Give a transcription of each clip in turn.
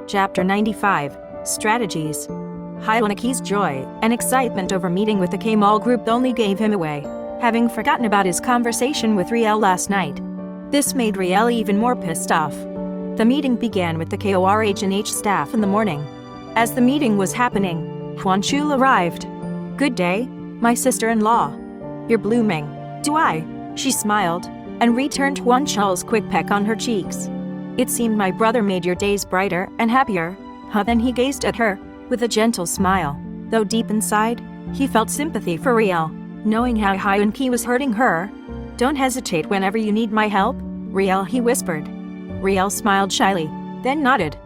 Chapter 95, Strategies. Hyunaki's joy and excitement over meeting with the K-Mall group only gave him away, having forgotten about his conversation with Riel last night. This made Riel even more pissed off. The meeting began with the KORH&H staff in the morning. As the meeting was happening, Huanchul arrived. "Good day, my sister-in-law. You're blooming." "Do I?" She smiled and returned Huanchul's quick peck on her cheeks. "It seemed my brother made your days brighter and happier." Then he gazed at her with a gentle smile, though deep inside, he felt sympathy for Riel, knowing how Hyunki was hurting her. "Don't hesitate whenever you need my help, Riel," he whispered. Riel smiled shyly, then nodded.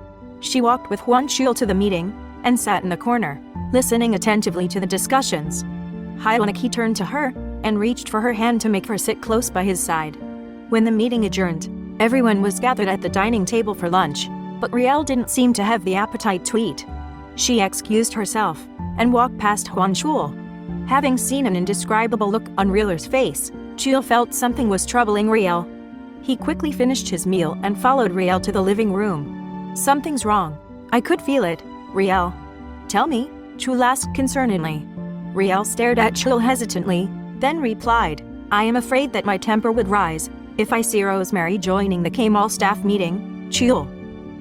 She walked with Huanchul to the meeting and sat in the corner, listening attentively to the discussions. Hyunki turned to her and reached for her hand to make her sit close by his side. When the meeting adjourned, everyone was gathered at the dining table for lunch, but Riel didn't seem to have the appetite to eat. She excused herself and walked past Huanchul. Having seen an indescribable look on Rieler's face, Chul felt something was troubling Riel. He quickly finished his meal and followed Riel to the living room. "Something's wrong. I could feel it, Riel." "Tell me," Chul asked concernedly. Riel stared at Chul hesitantly, then replied, "I am afraid that my temper would rise if I see Rosemary joining the K-Mall staff meeting, Chul."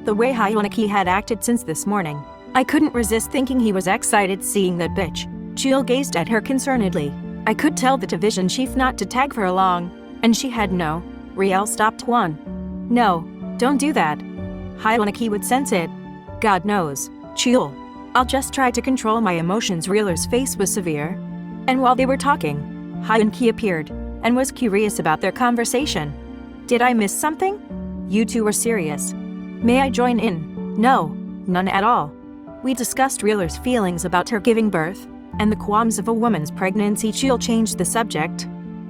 The way Hyunki had acted since this morning, I couldn't resist thinking he was excited seeing that bitch. Chul gazed at her concernedly. I could tell the division chief not to tag her along, and she had no. Riel stopped one. "No, don't do that. Hyunki would sense it." "God knows, Chul. I'll just try to control my emotions." Rieler's face was severe. And while they were talking, Hyunki appeared and was curious about their conversation. "Did I miss something? You two were serious. May I join in?" "No, none at all. We discussed Rieler's feelings about her giving birth and the qualms of a woman's pregnancy." Chul changed the subject.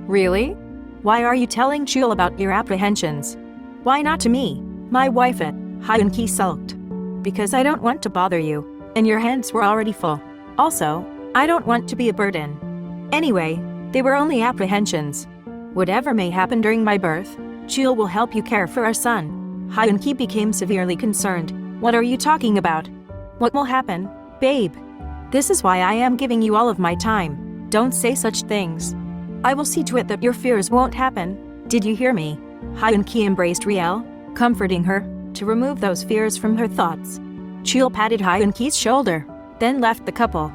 "Really? Why are you telling Chul about your apprehensions?" "Why not to me, my wife?" Hyunki sulked. "Because I don't want to bother you, and your hands were already full. Also, I don't want to be a burden. Anyway, they were only apprehensions. Whatever may happen during my birth, Chul will help you care for our son." Hyunki became severely concerned. "What are you talking about? What will happen, babe? This is why I am giving you all of my time. Don't say such things. I will see to it that your fears won't happen. Did you hear me?" Hyunki embraced Riel, comforting her to remove those fears from her thoughts. Chul patted Hyunki's shoulder, then left the couple.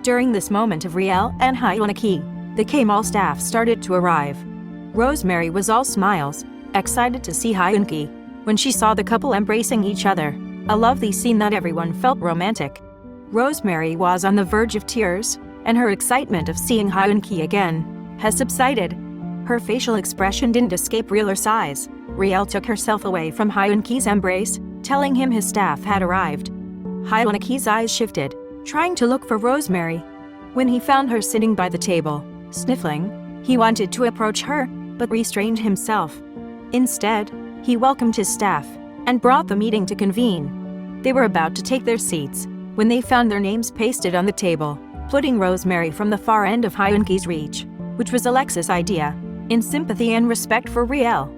During this moment of Riel and Hyunki, the K-Mall staff started to arrive. Rosemary was all smiles, excited to see Hyunki. When she saw the couple embracing each other, a lovely scene that everyone felt romantic. Rosemary was on the verge of tears, and her excitement of seeing Hyunki again has subsided. Her facial expression didn't escape Rieler's eyes. Riel took herself away from Hyunki's embrace, telling him his staff had arrived. Hyunki's eyes shifted, trying to look for Rosemary. When he found her sitting by the table, sniffling, he wanted to approach her, but restrained himself. Instead, he welcomed his staff and brought the meeting to convene. They were about to take their seats when they found their names pasted on the table, putting Rosemary from the far end of Hyunki's reach, which was Alexa's idea, in sympathy and respect for Riel.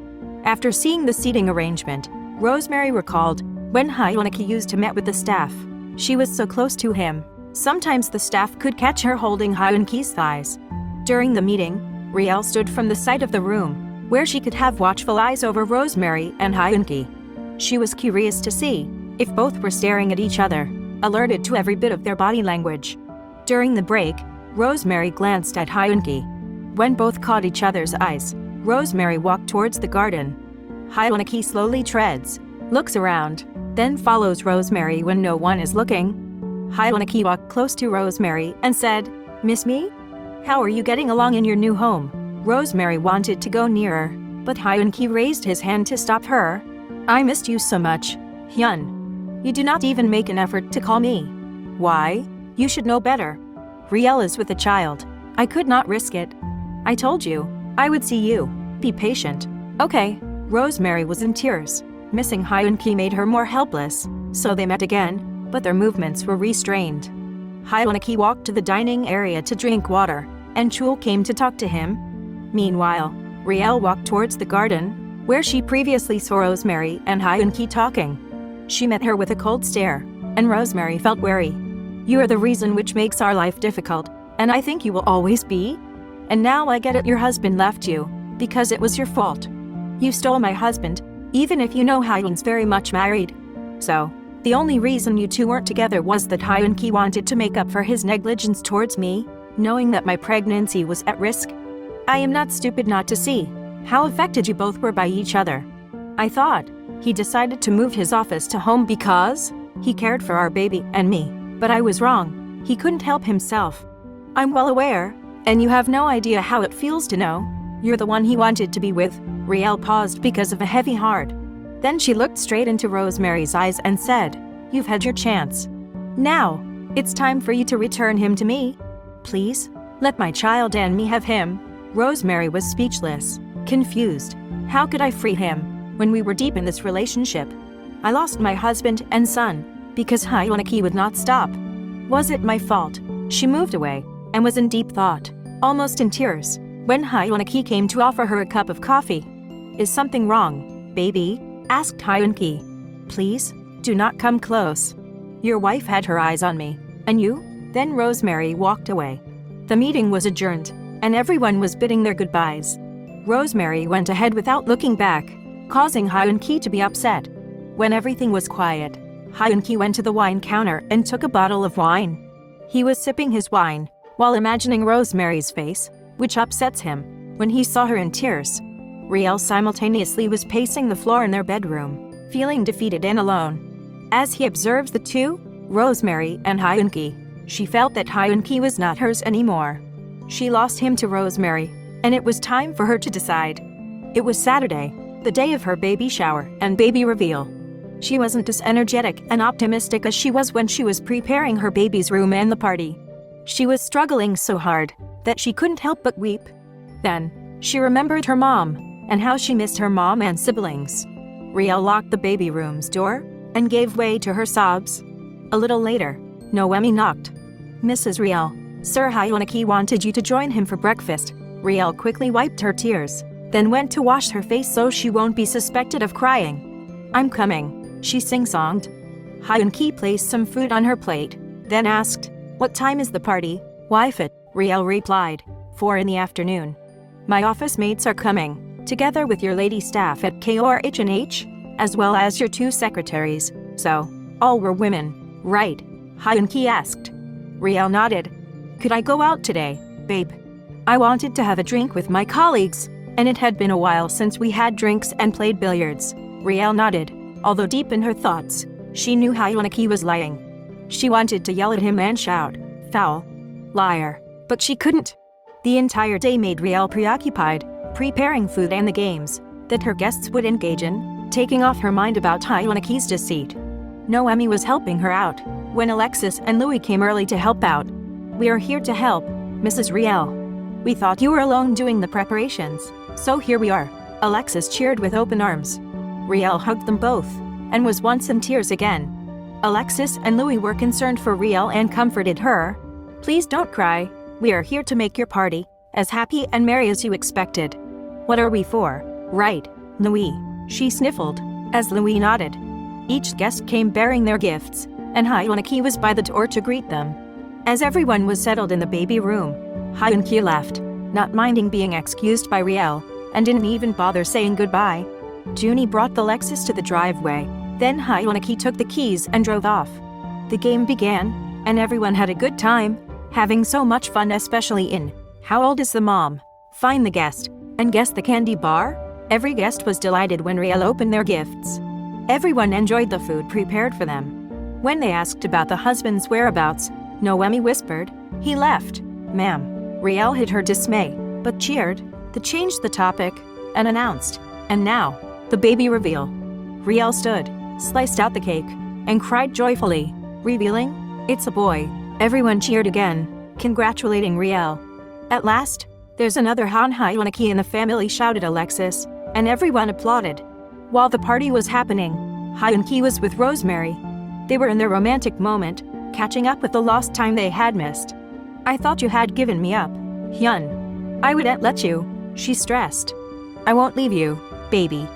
After seeing the seating arrangement, Rosemary recalled when Hyunki used to meet with the staff. She was so close to him. Sometimes the staff could catch her holding Hyunki's thighs. During the meeting, Riel stood from the side of the room, where she could have watchful eyes over Rosemary and Hyunki. She was curious to see if both were staring at each other, alerted to every bit of their body language. During the break, Rosemary glanced at Hyunki. When both caught each other's eyes, Rosemary walked towards the garden. Hyunki slowly treads, looks around, then follows Rosemary when no one is looking. Hyunki walked close to Rosemary and said, "Miss me? How are you getting along in your new home?" Rosemary wanted to go nearer, but Hyunki raised his hand to stop her. "I missed you so much, Hyun. You do not even make an effort to call me. Why? You should know better. Riel is with a child. I could not risk it. I told you I would see you. Be patient." "Okay." Rosemary was in tears. Missing Hyunki made her more helpless, so they met again, but their movements were restrained. Hyunki walked to the dining area to drink water, and Chul came to talk to him. Meanwhile, Riel walked towards the garden, where she previously saw Rosemary and Hyunki talking. She met her with a cold stare, and Rosemary felt wary. You are the reason which makes our life difficult, and I think you will always be. And now I get it, your husband left you, because it was your fault. You stole my husband, even if you know Hyun's very much married. So, the only reason you two weren't together was that Hyun-ki wanted to make up for his negligence towards me, knowing that my pregnancy was at risk. I am not stupid not to see how affected you both were by each other. I thought he decided to move his office to home because he cared for our baby and me, but I was wrong. He couldn't help himself. I'm well aware, and you have no idea how it feels to know you're the one he wanted to be with. Riel paused because of a heavy heart. Then she looked straight into Rosemary's eyes and said, "You've had your chance. Now, it's time for you to return him to me. Please, let my child and me have him." Rosemary was speechless, confused. How could I free him when we were deep in this relationship? I lost my husband and son because Hyun-ki would not stop. Was it my fault? She moved away and was in deep thought, almost in tears, when Hyun-ki came to offer her a cup of coffee. "Is something wrong, baby?" asked Hyun-ki. "Please, do not come close. Your wife had her eyes on me, and you?" Then Rosemary walked away. The meeting was adjourned, and everyone was bidding their goodbyes. Rosemary went ahead without looking back, causing Hyun-ki to be upset. When everything was quiet, Hyun-ki went to the wine counter and took a bottle of wine. He was sipping his wine while imagining Rosemary's face, which upsets him, when he saw her in tears. Riel simultaneously was pacing the floor in their bedroom, feeling defeated and alone. As he observed the two, Rosemary and Hyun-ki, she felt that Hyun-ki was not hers anymore. She lost him to Rosemary, and it was time for her to decide. It was Saturday, the day of her baby shower and baby reveal. She wasn't as energetic and optimistic as she was when she was preparing her baby's room and the party. She was struggling so hard that she couldn't help but weep. Then, she remembered her mom, and how she missed her mom and siblings. Riel locked the baby room's door and gave way to her sobs. A little later, Noemi knocked. "Mrs. Riel, Sir Hyun-ki wanted you to join him for breakfast." Riel quickly wiped her tears, then went to wash her face so she won't be suspected of crying. "I'm coming," she sing-songed. Hyun-ki placed some food on her plate, then asked, "What time is the party, wife?" Riel replied, 4 in the afternoon. "My office mates are coming, together with your lady staff at KORH&H, as well as your 2 secretaries. So, all were women, right?" Hyun-ki asked. Riel nodded. "Could I go out today, babe? I wanted to have a drink with my colleagues, and it had been a while since we had drinks and played billiards." Riel nodded, although deep in her thoughts, she knew Hyun-ki was lying. She wanted to yell at him and shout, "Foul! Liar!" but she couldn't. The entire day made Riel preoccupied, preparing food and the games that her guests would engage in, taking off her mind about Hyun-ki's deceit. Noemi was helping her out when Alexis and Louis came early to help out. "We are here to help, Mrs. Riel. We thought you were alone doing the preparations, so here we are." Alexis cheered with open arms. Riel hugged them both and was once in tears again. Alexis and Louis were concerned for Riel and comforted her. "Please don't cry. We are here to make your party as happy and merry as you expected." "What are we for, right, Louis?" she sniffled, as Louis nodded. Each guest came bearing their gifts, and Hyun-ki was by the door to greet them. As everyone was settled in the baby room, Hyun-ki left, not minding being excused by Riel, and didn't even bother saying goodbye. Junie brought the Lexus to the driveway. Then Hyun-ki took the keys and drove off. The game began, and everyone had a good time, having so much fun, especially in "How old is the mom?" Find the guest, and guess the candy bar. Every guest was delighted when Riel opened their gifts. Everyone enjoyed the food prepared for them. When they asked about the husband's whereabouts, Noemi whispered, "He left, ma'am." Riel hid her dismay, but cheered, to change the topic, and announced, "And now, the baby reveal." Riel stood, sliced out the cake, and cried joyfully, revealing, "It's a boy." Everyone cheered again, congratulating Riel. "At last, there's another Hyun-ki in the family," shouted Alexis, and everyone applauded. While the party was happening, Hyun-ki was with Rosemary. They were in their romantic moment, catching up with the lost time they had missed. "I thought you had given me up, Hyun. I wouldn't let you," she stressed. "I won't leave you, baby.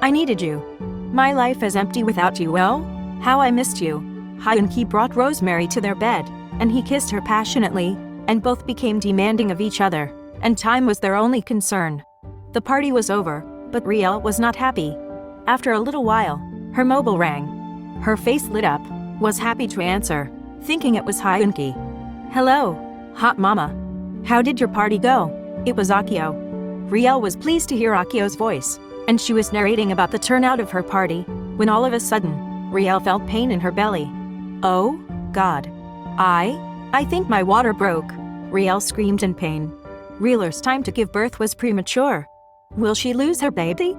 I needed you. My life is empty without you." "Well, How I missed you. Hyunki brought Rosemary to their bed, and he kissed her passionately, and both became demanding of each other, and time was their only concern. The party was over, but Riel was not happy. After a little while, her mobile rang. Her face lit up, was happy to answer, thinking it was Hyunki. Hello, hot mama. How did your party go? It was Akio. Riel was pleased to hear Akio's voice, and she was narrating about the turnout of her party, when all of a sudden, Riel felt pain in her belly. Oh, God. I think my water broke. Riel screamed in pain. Rieler's time to give birth was premature. Will she lose her baby?